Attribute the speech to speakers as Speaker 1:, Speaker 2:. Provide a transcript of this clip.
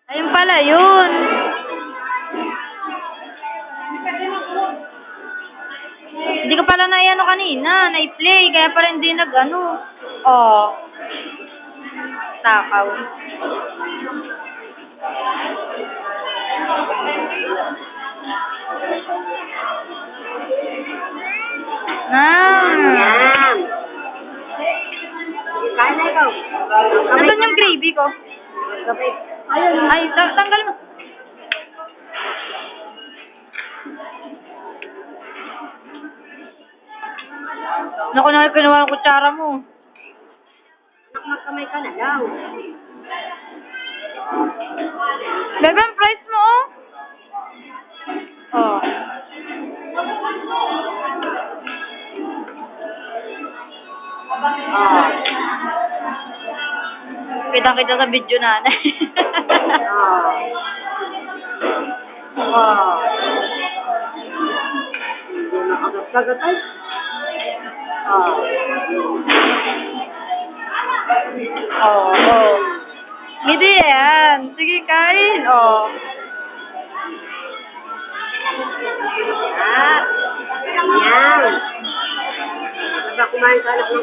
Speaker 1: Ayun pala yun. Hindi ko pala na-ano kanina, na-play, kaya pala hindi nag-ano. Oh. Takaw.
Speaker 2: Yan. Kain na ikaw.
Speaker 1: Nasaan yung gravy ko? Ay, tanggalin mo. Naku na, pinuha ng kutsara mo.
Speaker 2: Magkamay ka na lang.
Speaker 1: Bebe, ang price mo, oh. Oh.
Speaker 2: Oh.
Speaker 1: Kita-kita sa video na.
Speaker 2: Oh. Hindi makagat-kagat ay. Oh.
Speaker 1: Oh, oh. Hindi yan. Sige, kain. Oh.
Speaker 2: Ah. Yan. Diba kumain ka anak ng